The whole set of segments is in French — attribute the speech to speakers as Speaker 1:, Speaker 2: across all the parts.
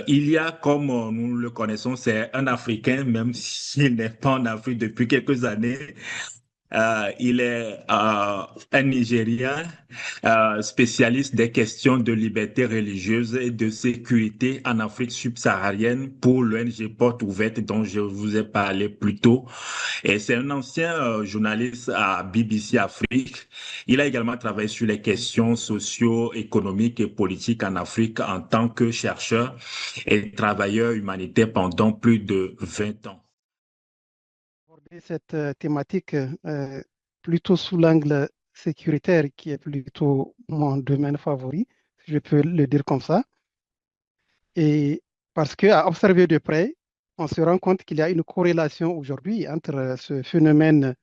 Speaker 1: Il y a, comme nous le connaissons, c'est un Africain, même s'il n'est pas en Afrique depuis quelques années. Il est un Nigérien spécialiste des questions de liberté religieuse et de sécurité en Afrique subsaharienne pour l'ONG Porte Ouverte dont je vous ai parlé plus tôt. Et c'est un ancien journaliste à BBC Afrique. Il a également travaillé sur les questions socio-économiques et politiques en Afrique en tant que chercheur et travailleur humanitaire pendant plus de 20 ans.
Speaker 2: Aborder cette thématique plutôt sous l'angle sécuritaire, qui est plutôt mon domaine favori, si je peux le dire comme ça. Et parce qu'à observer de près, on se rend compte qu'il y a une corrélation aujourd'hui entre ce phénomène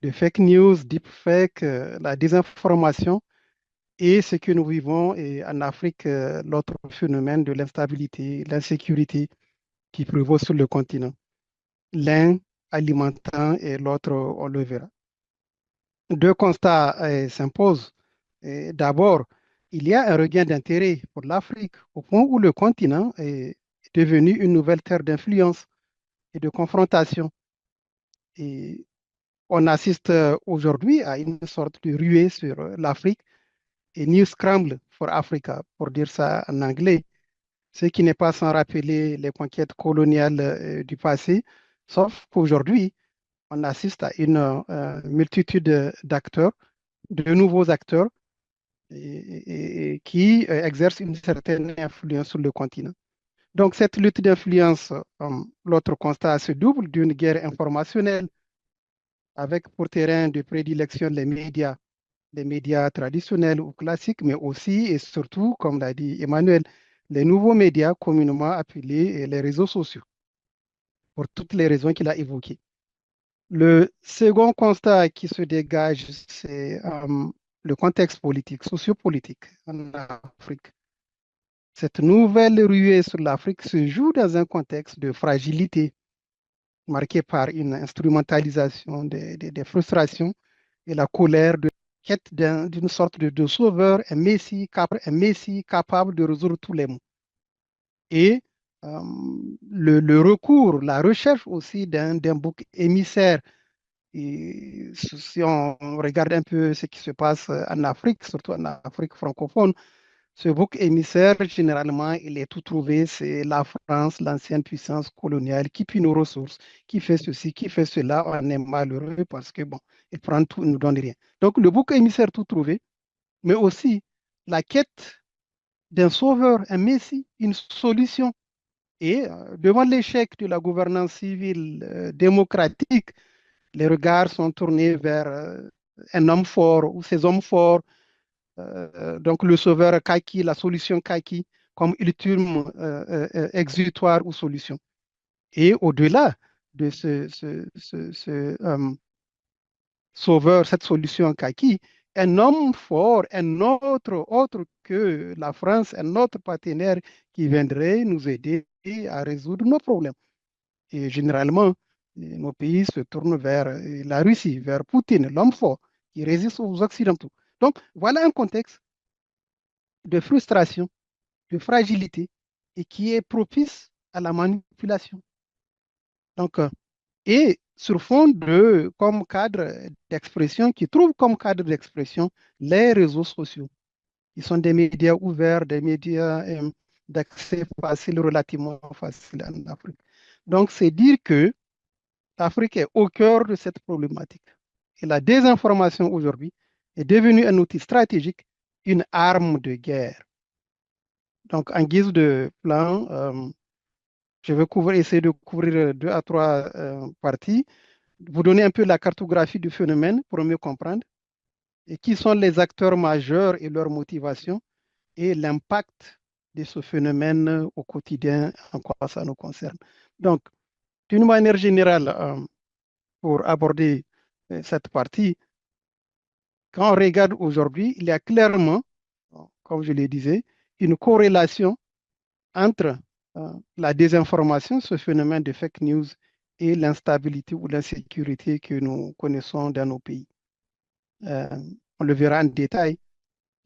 Speaker 2: de fake news, deepfake, la désinformation et ce que nous vivons et en Afrique, l'autre phénomène de l'instabilité, l'insécurité qui prévaut sur le continent. L'un alimentant et l'autre, on le verra. Deux constats s'imposent. D'abord, il y a un regain d'intérêt pour l'Afrique au point où le continent est devenu une nouvelle terre d'influence et de confrontation. Et on assiste aujourd'hui à une sorte de ruée sur l'Afrique et New Scramble for Africa, pour dire ça en anglais, ce qui n'est pas sans rappeler les conquêtes coloniales du passé, sauf qu'aujourd'hui, on assiste à une multitude d'acteurs, de nouveaux acteurs qui exercent une certaine influence sur le continent. Donc, cette lutte d'influence, l'autre constat se double d'une guerre informationnelle avec pour terrain de prédilection les médias traditionnels ou classiques, mais aussi et surtout, comme l'a dit Emmanuel, les nouveaux médias communément appelés les réseaux sociaux, pour toutes les raisons qu'il a évoquées. Le second constat qui se dégage, c'est le contexte politique, sociopolitique en Afrique. Cette nouvelle ruée sur l'Afrique se joue dans un contexte de fragilité marqué par une instrumentalisation des frustrations et la colère de quête d'une sorte de sauveur, un messie capable de résoudre tous les maux. Et euh, le recours, la recherche aussi d'un bouc émissaire. Et si on regarde un peu ce qui se passe en Afrique, surtout en Afrique francophone, ce bouc émissaire, généralement, il est tout trouvé. C'est la France, l'ancienne puissance coloniale, qui pille nos ressources, qui fait ceci, qui fait cela. On est malheureux parce que, bon, il prend tout, il ne nous donne rien. Donc, le bouc émissaire tout trouvé, mais aussi la quête d'un sauveur, un messie, une solution. Et devant l'échec de la gouvernance civile démocratique, les regards sont tournés vers un homme fort ou ces hommes forts, donc le sauveur Kaki, la solution Kaki, comme ultime exutoire ou solution. Et au-delà de ce sauveur, cette solution Kaki, un homme fort, autre que la France, un autre partenaire qui viendrait nous aider à résoudre nos problèmes. Et généralement, nos pays se tournent vers la Russie, vers Poutine, l'homme fort, qui résiste aux Occidentaux. Donc, voilà un contexte de frustration, de fragilité, et qui est propice à la manipulation. Donc, et sur fond de, comme cadre d'expression, qui trouve comme cadre d'expression les réseaux sociaux. Ils sont des médias ouverts, des médias d'accès facile, relativement facile en Afrique. Donc, c'est dire que l'Afrique est au cœur de cette problématique. Et la désinformation aujourd'hui est devenue un outil stratégique, une arme de guerre. Donc, en guise de plan, je vais essayer de couvrir deux à trois parties, vous donner un peu la cartographie du phénomène pour mieux comprendre, et qui sont les acteurs majeurs et leurs motivations, et l'impact de ce phénomène au quotidien en quoi ça nous concerne. Donc, d'une manière générale, pour aborder cette partie, quand on regarde aujourd'hui, il y a clairement, comme je le disais, une corrélation entre la désinformation, ce phénomène de fake news, et l'instabilité ou l'insécurité que nous connaissons dans nos pays. Euh, on le verra en détail.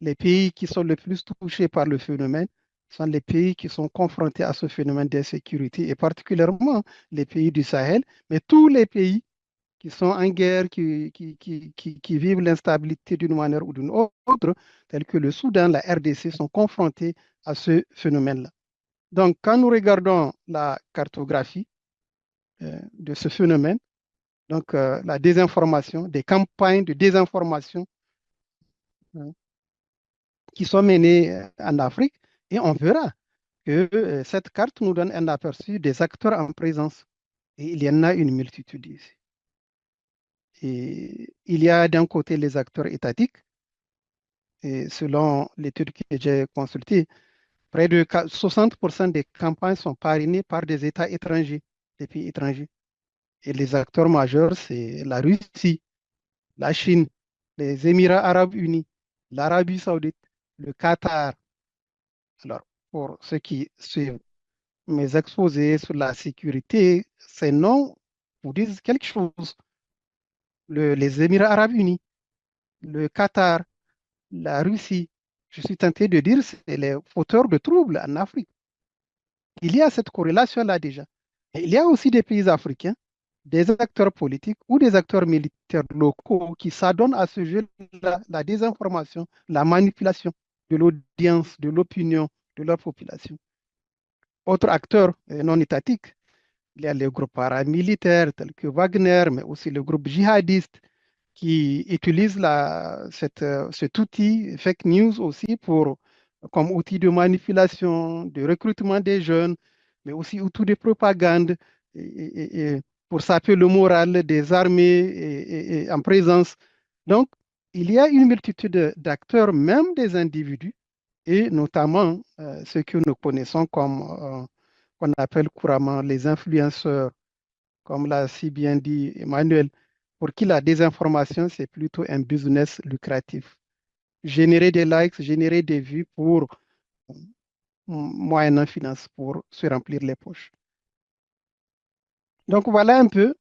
Speaker 2: Les pays qui sont le plus touchés par le phénomène sont les pays qui sont confrontés à ce phénomène d'insécurité, et particulièrement les pays du Sahel, mais tous les pays qui sont en guerre, qui vivent l'instabilité d'une manière ou d'une autre, tels que le Soudan, la RDC, sont confrontés à ce phénomène-là. Donc, quand nous regardons la cartographie de ce phénomène, donc la désinformation, des campagnes de désinformation hein, qui sont menées en Afrique, et on verra que cette carte nous donne un aperçu des acteurs en présence. Et il y en a une multitude ici. Et il y a d'un côté les acteurs étatiques, et selon l'étude que j'ai consultée, près de 60% des campagnes sont parrainées par des États étrangers, des pays étrangers. Et les acteurs majeurs, c'est la Russie, la Chine, les Émirats arabes unis, l'Arabie saoudite, le Qatar. Alors, pour ceux qui suivent mes exposés sur la sécurité, ces noms vous disent quelque chose. Les Émirats arabes unis, le Qatar, la Russie, je suis tenté de dire, c'est les fauteurs de troubles en Afrique. Il y a cette corrélation-là déjà. Et il y a aussi des pays africains, des acteurs politiques ou des acteurs militaires locaux qui s'adonnent à ce jeu-là, la désinformation, la manipulation de l'audience, de l'opinion de leur population. Autres acteurs non étatiques, il y a les groupes paramilitaires tels que Wagner, mais aussi les groupes djihadistes qui utilisent cet outil fake news aussi comme outil de manipulation, de recrutement des jeunes, mais aussi outil de propagande et pour saper le moral des armées en présence. Donc, il y a une multitude d'acteurs, même des individus, et notamment ceux que nous connaissons qu'on appelle couramment les influenceurs, comme l'a si bien dit Emmanuel, pour qui la désinformation, c'est plutôt un business lucratif. Générer des likes, générer des vues pour moyennant finance, pour se remplir les poches. Donc voilà un peu,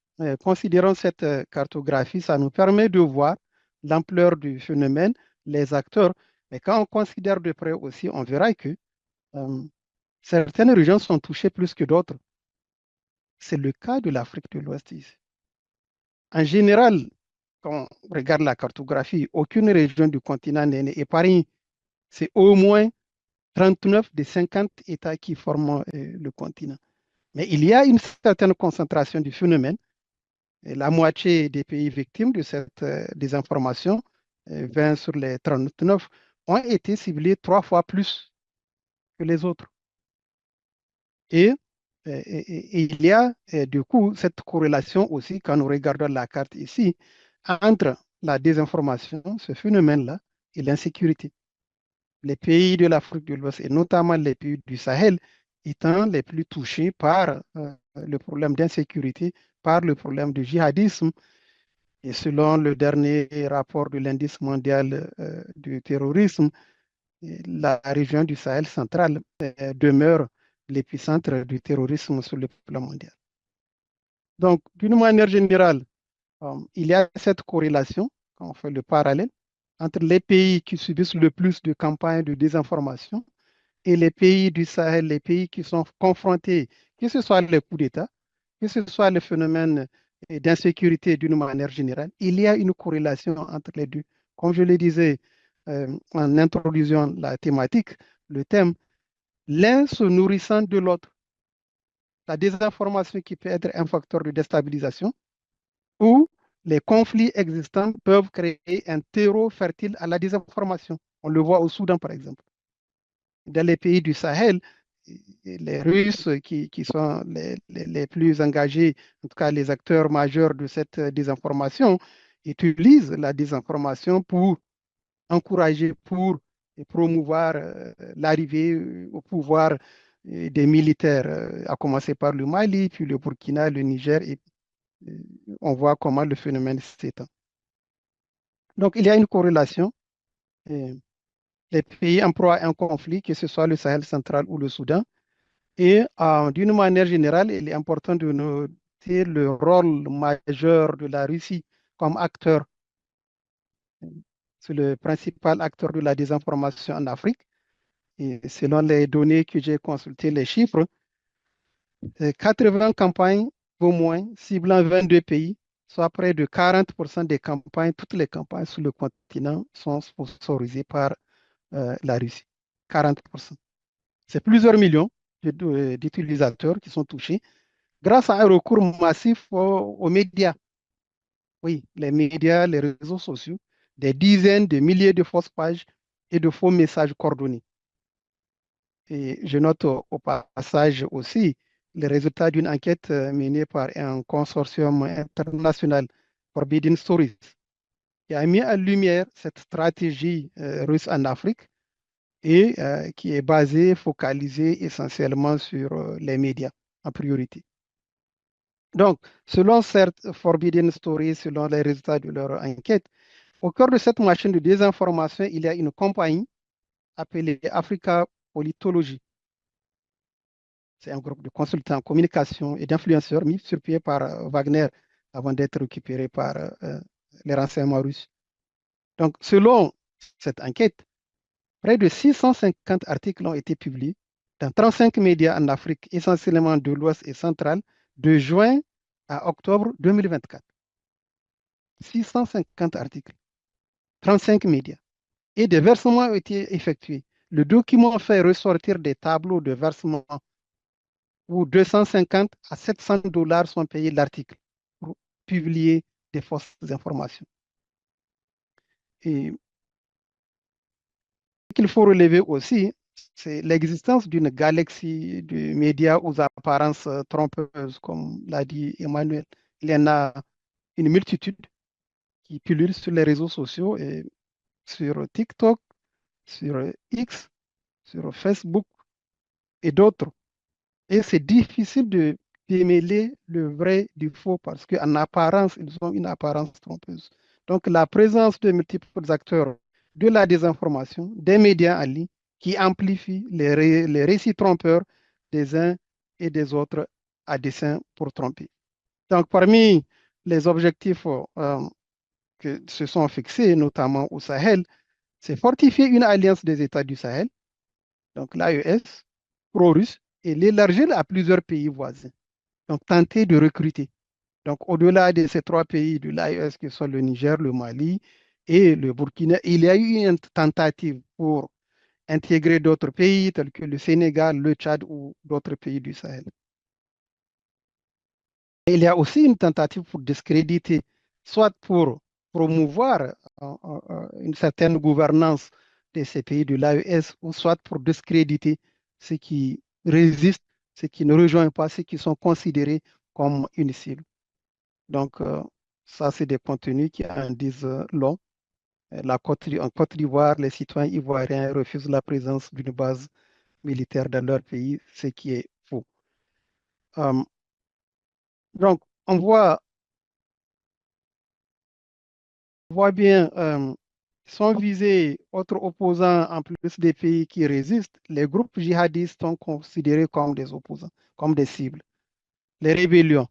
Speaker 2: considérons cette cartographie, ça nous permet de voir l'ampleur du phénomène, les acteurs, mais quand on considère de près aussi, on verra que euh, certaines régions sont touchées plus que d'autres. C'est le cas de l'Afrique de l'Ouest ici. En général, quand on regarde la cartographie, aucune région du continent n'est épargnée. C'est au moins 39 des 50 États qui forment le continent. Mais il y a une certaine concentration du phénomène. Et la moitié des pays victimes de cette désinformation, 20 sur les 39, ont été ciblés 3 fois plus que les autres. Et, il y a du coup cette corrélation aussi quand nous regardons la carte ici entre la désinformation, ce phénomène-là, et l'insécurité. Les pays de l'Afrique de l'Ouest et notamment les pays du Sahel étant les plus touchés par le problème d'insécurité, par le problème du djihadisme. Et selon le dernier rapport de l'indice mondial du terrorisme, la région du Sahel central demeure l'épicentre du terrorisme sur le plan mondial. Donc, d'une manière générale, il y a cette corrélation, quand on fait le parallèle, entre les pays qui subissent le plus de campagnes de désinformation et les pays du Sahel, les pays qui sont confrontés, que ce soit les coups d'État, que ce soit le phénomène d'insécurité d'une manière générale, il y a une corrélation entre les deux. Comme je le disais en introduisant la thématique, le thème, l'un se nourrissant de l'autre. La désinformation qui peut être un facteur de déstabilisation ou les conflits existants peuvent créer un terreau fertile à la désinformation. On le voit au Soudan, par exemple. Dans les pays du Sahel, les Russes qui sont les plus engagés, en tout cas les acteurs majeurs de cette désinformation, utilisent la désinformation pour encourager, pour promouvoir l'arrivée au pouvoir des militaires, à commencer par le Mali, puis le Burkina, le Niger, et on voit comment le phénomène s'étend. Donc, il y a une corrélation. Les pays en proie à un conflit, que ce soit le Sahel central ou le Soudan. Et d'une manière générale, il est important de noter le rôle majeur de la Russie comme acteur. C'est le principal acteur de la désinformation en Afrique. Et selon les données que j'ai consultées, les chiffres, 80 campagnes au moins ciblant 22 pays, soit près de 40% des campagnes, toutes les campagnes sur le continent sont sponsorisées par la Russie. 40%. C'est plusieurs millions d'utilisateurs qui sont touchés grâce à un recours massif aux médias. Oui, les médias, les réseaux sociaux, des dizaines de milliers de fausses pages et de faux messages coordonnés. Et je note au passage aussi les résultats d'une enquête menée par un consortium international, Forbidden Stories, qui a mis en lumière cette stratégie russe en Afrique et qui est basée, focalisée essentiellement sur les médias en priorité. Donc, selon cette Forbidden Stories, selon les résultats de leur enquête, au cœur de cette machine de désinformation, il y a une compagnie appelée Africa Politology. C'est un groupe de consultants en communication et d'influenceurs mis sur pied par Wagner avant d'être récupéré par les renseignements russes. Donc, selon cette enquête, près de 650 articles ont été publiés dans 35 médias en Afrique, essentiellement de l'Ouest et central, de juin à octobre 2024. 650 articles, 35 médias. Et des versements ont été effectués. Le document fait ressortir des tableaux de versement où 250 à 700 dollars sont payés l'article pour publier des fausses informations. Et ce qu'il faut relever aussi, c'est l'existence d'une galaxie de médias aux apparences trompeuses, comme l'a dit Emmanuel. Il y en a une multitude qui pullulent sur les réseaux sociaux et sur TikTok, sur X, sur Facebook et d'autres. Et c'est difficile de démêler le vrai du faux parce qu'en apparence, ils ont une apparence trompeuse. Donc, la présence de multiples acteurs de la désinformation, des médias en ligne, qui amplifient les récits trompeurs des uns et des autres à dessein pour tromper. Donc, parmi les objectifs que se sont fixés, notamment au Sahel, c'est fortifier une alliance des États du Sahel, donc l'AES, pro-russe, et l'élargir à plusieurs pays voisins. Donc, tenter de recruter. Donc, au-delà de ces trois pays de l'AES, que sont le Niger, le Mali et le Burkina, il y a eu une tentative pour intégrer d'autres pays tels que le Sénégal, le Tchad ou d'autres pays du Sahel. Et il y a aussi une tentative pour discréditer, soit pour promouvoir une certaine gouvernance de ces pays de l'AES, ou soit pour discréditer ceux qui résistent, ceux qui ne rejoignent pas, ceux qui sont considérés comme une cible. Donc, ça, c'est des contenus qui en disent long. En Côte d'Ivoire, les citoyens ivoiriens refusent la présence d'une base militaire dans leur pays, ce qui est faux. Euh, donc, on voit bien, sont visés autres opposants en plus des pays qui résistent. Les groupes djihadistes sont considérés comme des opposants, comme des cibles. Les rébellions,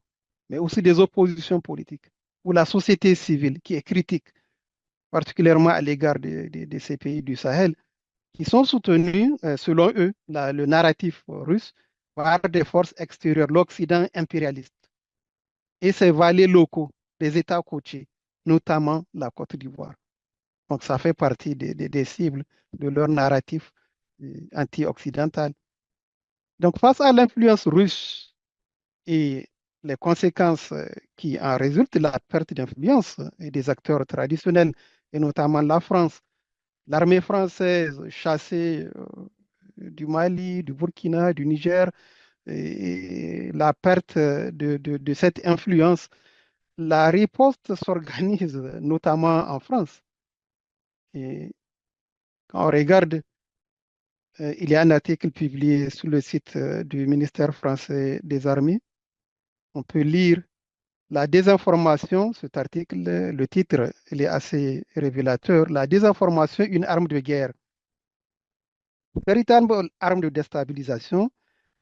Speaker 2: mais aussi des oppositions politiques, ou la société civile qui est critique, particulièrement à l'égard de ces pays du Sahel, qui sont soutenus, selon eux, le narratif russe, par des forces extérieures, l'Occident impérialiste et ses valets locaux, des États côtiers, notamment la Côte d'Ivoire. Donc, ça fait partie des cibles de leur narratif anti-occidental. Donc, face à l'influence russe et les conséquences qui en résultent, la perte d'influence des acteurs traditionnels, et notamment la France, l'armée française chassée du Mali, du Burkina, du Niger, et la perte de cette influence, la riposte s'organise notamment en France. Et quand on regarde, il y a un article publié sur le site du ministère français des Armées. On peut lire la désinformation, cet article, le titre, il est assez révélateur. La désinformation, une arme de guerre. Véritable arme de déstabilisation.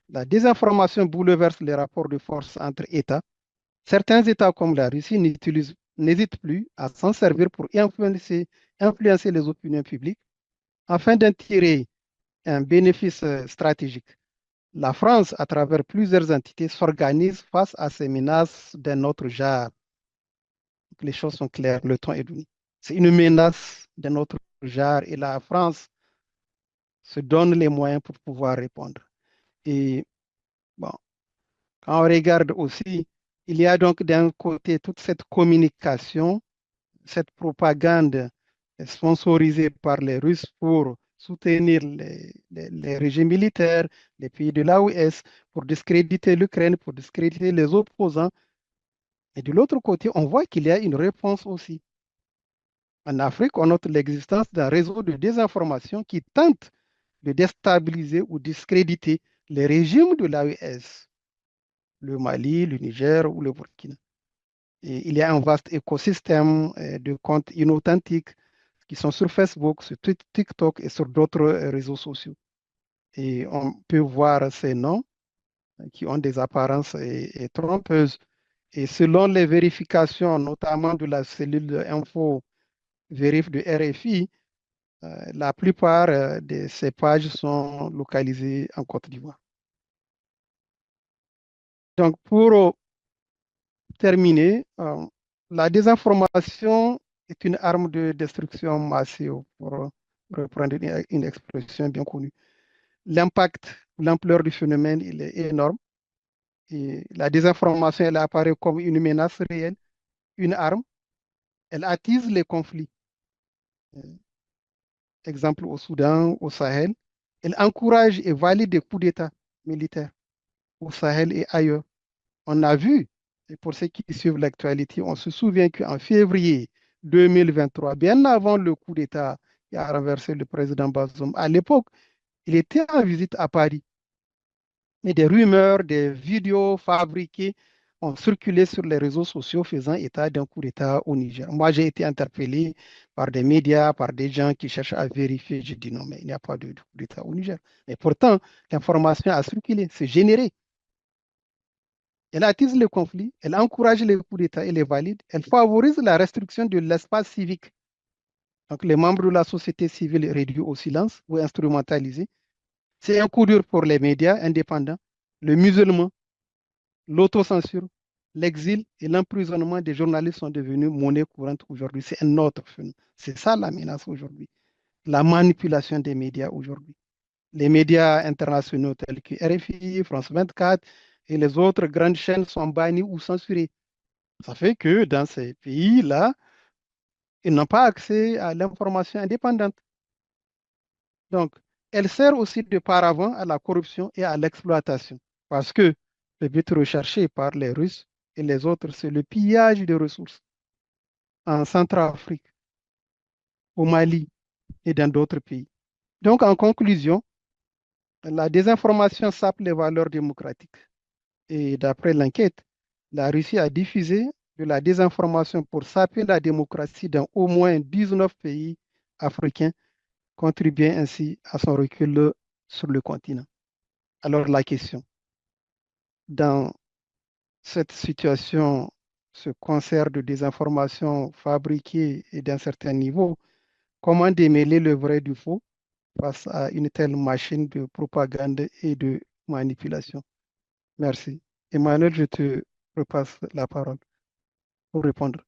Speaker 2: La désinformation bouleverse les rapports de force entre États. Certains États comme la Russie n'hésitent plus à s'en servir pour influencer les opinions publiques afin d'en tirer un bénéfice stratégique. La France, à travers plusieurs entités, s'organise face à ces menaces d'un autre genre. Les choses sont claires, le ton est donné. C'est une menace d'un autre genre et la France se donne les moyens pour pouvoir répondre. Et bon, quand on regarde aussi, il y a donc d'un côté toute cette communication, cette propagande sponsorisée par les Russes pour soutenir les régimes militaires, les pays de l'AOS, pour discréditer l'Ukraine, pour discréditer les opposants. Et de l'autre côté, on voit qu'il y a une réponse aussi. En Afrique, on note l'existence d'un réseau de désinformation qui tente de déstabiliser ou discréditer les régimes de l'AES, le Mali, le Niger ou le Burkina. Et il y a un vaste écosystème de comptes inauthentiques qui sont sur Facebook, sur TikTok et sur d'autres réseaux sociaux. Et on peut voir ces noms qui ont des apparences trompeuses. Et selon les vérifications, notamment de la cellule info vérif de RFI, la plupart de ces pages sont localisées en Côte d'Ivoire. Donc, pour terminer, la désinformation est une arme de destruction massive, pour reprendre une expression bien connue. L'impact, l'ampleur du phénomène, il est énorme. Et la désinformation, elle apparaît comme une menace réelle, une arme. Elle attise les conflits. Exemple au Soudan, au Sahel. Elle encourage et valide des coups d'État militaires au Sahel et ailleurs. On a vu, et pour ceux qui suivent l'actualité, on se souvient qu'en février 2023, bien avant le coup d'État qui a renversé le président Bazoum, à l'époque, il était en visite à Paris. Mais des rumeurs, des vidéos fabriquées ont circulé sur les réseaux sociaux faisant état d'un coup d'État au Niger. Moi, j'ai été interpellé par des médias, par des gens qui cherchent à vérifier. J'ai dit non, mais il n'y a pas de coup d'État au Niger. Mais pourtant, l'information a circulé, c'est généré. Elle attise le conflit, elle encourage les coups d'État et les valide, elle favorise la restriction de l'espace civique. Donc, les membres de la société civile réduits au silence ou instrumentalisés. C'est un coup dur pour les médias indépendants, le musulman, l'autocensure, l'exil et l'emprisonnement des journalistes sont devenus monnaie courante aujourd'hui. C'est un autre phénomène. C'est ça la menace aujourd'hui. La manipulation des médias aujourd'hui. Les médias internationaux tels que RFI, France 24 et les autres grandes chaînes sont bannis ou censurés. Ça fait que dans ces pays-là, ils n'ont pas accès à l'information indépendante. Donc, elle sert aussi de paravent à la corruption et à l'exploitation. Parce que le but recherché par les Russes et les autres, c'est le pillage des ressources en Centrafrique, au Mali et dans d'autres pays. Donc, en conclusion, la désinformation sape les valeurs démocratiques. Et d'après l'enquête, la Russie a diffusé de la désinformation pour saper la démocratie dans au moins 19 pays africains, contribuant ainsi à son recul sur le continent. Alors la question, dans cette situation, ce concert de désinformation fabriquée et d'un certain niveau, comment démêler le vrai du faux face à une telle machine de propagande et de manipulation? Merci. Emmanuel, je te repasse la parole pour répondre.